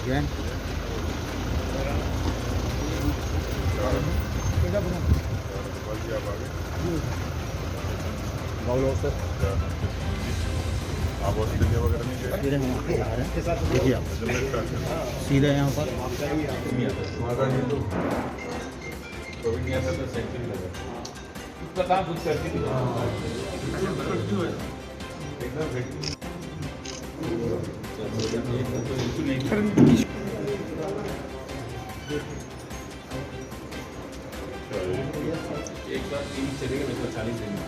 Jain bowl sir आप Australia वगैरह नहीं गए? सीधे हम आपके जा रहे हैं, देखिए आप सीधे यहाँ पर कोविड नहीं आता तो सेंचुरी लगा उसका काम कुछ करती थी एकदम एक बार 3 चलेगा मेरे को 40 दिन है।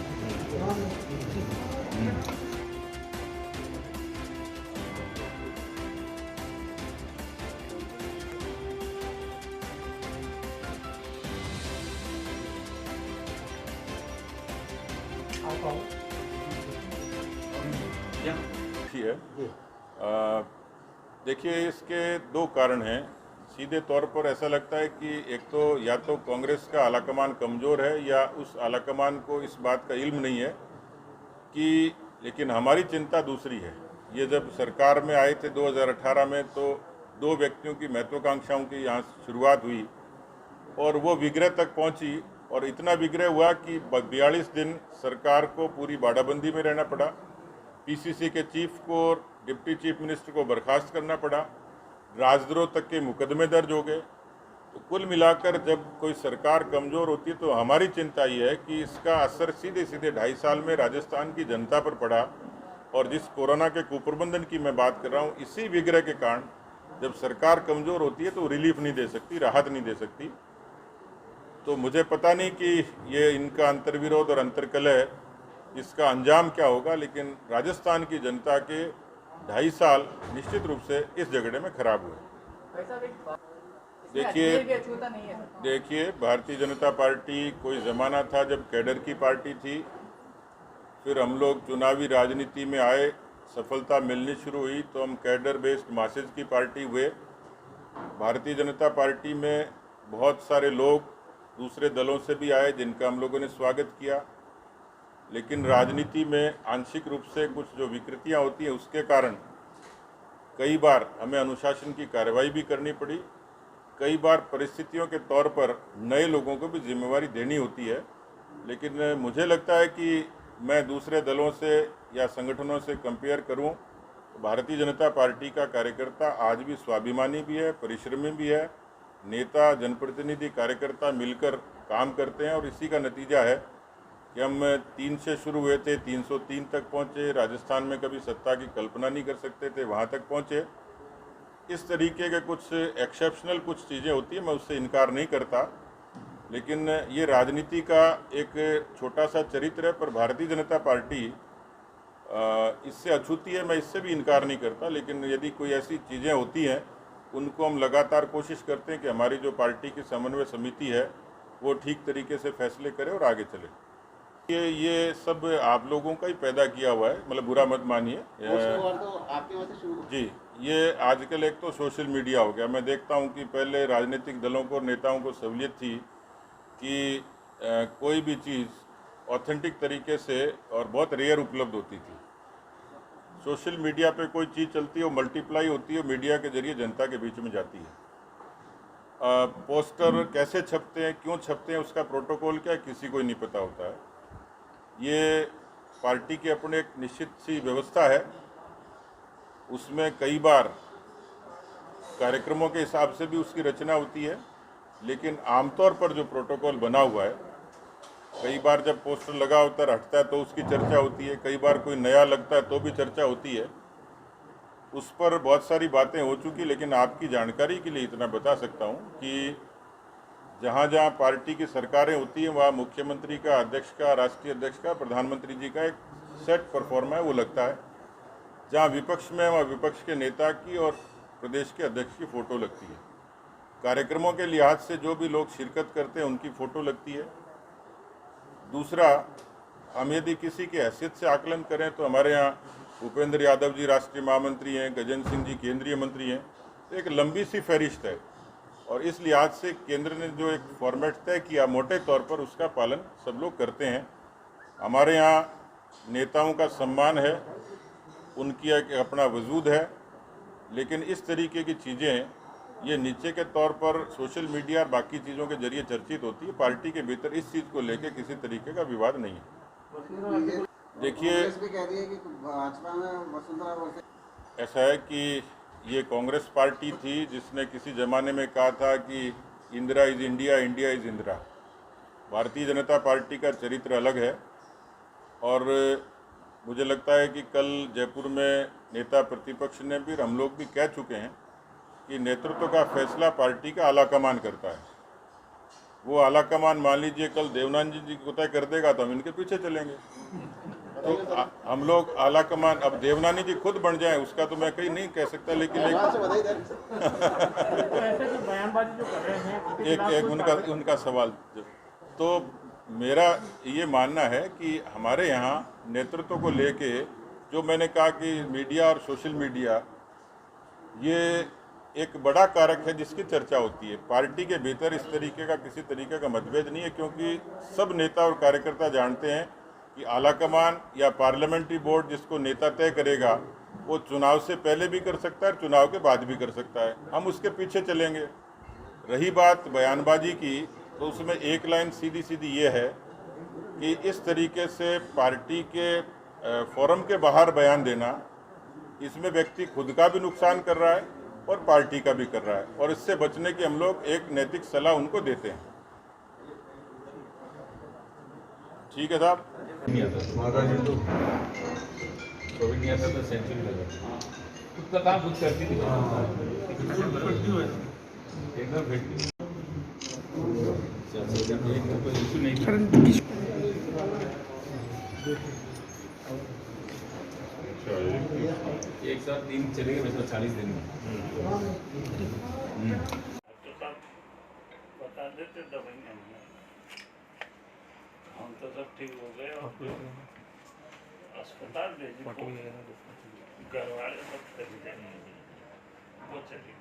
देखिए इसके दो कारण हैं। सीधे तौर पर ऐसा लगता है कि एक तो या तो कांग्रेस का आलाकमान कमज़ोर है या उस आलाकमान को इस बात का इल्म नहीं है कि, लेकिन हमारी चिंता दूसरी है। ये जब सरकार में आए थे 2018 में तो 2 व्यक्तियों की महत्वाकांक्षाओं की यहाँ शुरुआत हुई और वो विग्रह तक पहुँची और इतना विग्रह हुआ कि 42 दिन सरकार को पूरी बाड़ाबंदी में रहना पड़ा, पीसीसी के चीफ को और डिप्टी चीफ मिनिस्टर को बर्खास्त करना पड़ा, राजद्रोह तक के मुकदमे दर्ज हो गए। तो कुल मिलाकर जब कोई सरकार कमज़ोर होती है तो हमारी चिंता ये है कि इसका असर सीधे सीधे 2.5 साल में राजस्थान की जनता पर पड़ा और जिस कोरोना के कुप्रबंधन की मैं बात कर रहा हूँ, इसी विग्रह के कारण जब सरकार कमज़ोर होती है तो रिलीफ नहीं दे सकती, राहत नहीं दे सकती। तो मुझे पता नहीं कि ये इनका अंतर्विरोध और अंतर्कलह इसका अंजाम क्या होगा, लेकिन राजस्थान की जनता के 2.5 साल निश्चित रूप से इस झगड़े में खराब हुए। देखिए भारतीय जनता पार्टी कोई ज़माना था जब कैडर की पार्टी थी, फिर हम लोग चुनावी राजनीति में आए, सफलता मिलनी शुरू हुई तो हम कैडर बेस्ड मासेज की पार्टी हुए। भारतीय जनता पार्टी में बहुत सारे लोग दूसरे दलों से भी आए जिनका हम लोगों ने स्वागत किया, लेकिन राजनीति में आंशिक रूप से कुछ जो विकृतियां होती हैं उसके कारण कई बार हमें अनुशासन की कार्रवाई भी करनी पड़ी, कई बार परिस्थितियों के तौर पर नए लोगों को भी जिम्मेवारी देनी होती है। लेकिन मुझे लगता है कि मैं दूसरे दलों से या संगठनों से कंपेयर करूं तो भारतीय जनता पार्टी का कार्यकर्ता आज भी स्वाभिमानी भी है, परिश्रमी भी है। नेता, जनप्रतिनिधि, कार्यकर्ता मिलकर काम करते हैं और इसी का नतीजा है कि हम 3 से शुरू हुए थे, 303 तक पहुँचे। राजस्थान में कभी सत्ता की कल्पना नहीं कर सकते थे, वहाँ तक पहुँचे। इस तरीके के कुछ एक्सेप्शनल कुछ चीज़ें होती हैं, मैं उससे इनकार नहीं करता, लेकिन ये राजनीति का एक छोटा सा चरित्र है। पर भारतीय जनता पार्टी इससे अछूती है, मैं इससे भी इनकार नहीं करता। लेकिन यदि कोई ऐसी चीज़ें होती हैं उनको हम लगातार कोशिश करते हैं कि हमारी जो पार्टी की समन्वय समिति है वो ठीक तरीके से फैसले करे और आगे चले। ये सब आप लोगों का ही पैदा किया हुआ है, मतलब बुरा मत मानिए। तो आपके वजह से शुरू जी, ये आजकल एक तो सोशल मीडिया हो गया। मैं देखता हूँ कि पहले राजनीतिक दलों को और नेताओं को सहूलियत थी कि कोई भी चीज़ ऑथेंटिक तरीके से और बहुत रेयर उपलब्ध होती थी। सोशल मीडिया पे कोई चीज़ चलती है, वो मल्टीप्लाई होती है, मीडिया के जरिए जनता के बीच में जाती है। पोस्टर कैसे छपते हैं, क्यों छपते हैं, उसका प्रोटोकॉल क्या है, किसी को नहीं पता होता है। ये पार्टी की अपने एक निश्चित सी व्यवस्था है, उसमें कई बार कार्यक्रमों के हिसाब से भी उसकी रचना होती है, लेकिन आमतौर पर जो प्रोटोकॉल बना हुआ है, कई बार जब पोस्टर लगा होता है हटता है तो उसकी चर्चा होती है, कई बार कोई नया लगता है तो भी चर्चा होती है। उस पर बहुत सारी बातें हो चुकी, लेकिन आपकी जानकारी के लिए इतना बता सकता हूँ कि जहाँ जहाँ पार्टी की सरकारें होती हैं वहाँ मुख्यमंत्री का, अध्यक्ष का, राष्ट्रीय अध्यक्ष का, प्रधानमंत्री जी का एक सेट परफॉर्मा है, वो लगता है। जहाँ विपक्ष में वहाँ विपक्ष के नेता की और प्रदेश के अध्यक्ष की फ़ोटो लगती है। कार्यक्रमों के लिहाज से जो भी लोग शिरकत करते हैं उनकी फ़ोटो लगती है। दूसरा, हम यदि किसी की हैसियत से आकलन करें तो हमारे यहाँ भूपेंद्र यादव जी राष्ट्रीय महामंत्री हैं, गजेंद्र सिंह जी केंद्रीय मंत्री हैं, तो एक लंबी सी फहरिस्त है और इस लिहाज से केंद्र ने जो एक फॉर्मेट तय किया मोटे तौर पर उसका पालन सब लोग करते हैं। हमारे यहाँ नेताओं का सम्मान है, उनकी एक अपना वजूद है, लेकिन इस तरीके की चीज़ें ये नीचे के तौर पर सोशल मीडिया और बाकी चीज़ों के जरिए चर्चित होती है। पार्टी के भीतर इस चीज़ को लेकर किसी तरीके का विवाद नहीं है। देखिए, कांग्रेस भी कह रही है कि भाजपा में वसुंधरा बोलते ऐसा है कि ये कांग्रेस पार्टी थी जिसने किसी ज़माने में कहा था कि Indira is India, India is Indira. Bharatiya Janata party का चरित्र अलग है और मुझे लगता है कि कल जयपुर में नेता प्रतिपक्ष ने भी, हम लोग भी कह चुके हैं कि नेतृत्व का फैसला पार्टी का आलाकमान करता है। वो आलाकमान मान लीजिए कल देवनानी जी को तय कर देगा तो हम इनके पीछे चलेंगे। तो हम लोग आलाकमान, अब देवनानी जी खुद बन जाए उसका तो मैं कहीं नहीं कह सकता, लेकिन बयानबाजी जो कर रहे हैं एक उनका सवाल। तो मेरा ये मानना है कि हमारे यहाँ नेतृत्व को लेके जो मैंने कहा कि मीडिया और सोशल मीडिया ये एक बड़ा कारक है जिसकी चर्चा होती है। पार्टी के भीतर इस तरीके का किसी तरीके का मतभेद नहीं है, क्योंकि सब नेता और कार्यकर्ता जानते हैं कि आलाकमान या पार्लियामेंट्री बोर्ड जिसको नेता तय करेगा वो चुनाव से पहले भी कर सकता है, चुनाव के बाद भी कर सकता है। हम उसके पीछे चलेंगे। रही बात बयानबाजी की, तो उसमें एक लाइन सीधी सीधी ये है कि इस तरीके से पार्टी के फोरम के बाहर बयान देना, इसमें व्यक्ति खुद का भी नुकसान कर रहा है और पार्टी का भी कर रहा है, और इससे बचने की हम लोग एक नैतिक सलाह उनको देते हैं। ठीक है साहब। कोविड नहीं आता तो सेंचुरी लगा खुद का काम खुद करती थी एकदम भेटती कोई इशू नहीं था। एक साथ 3 चले गए, मतलब 40 दिन में। तो सब बता देते दवाइयाँ हम तो सब ठीक हो गए और अस्पताल भेजी घर वाले सब खरीदे वो चले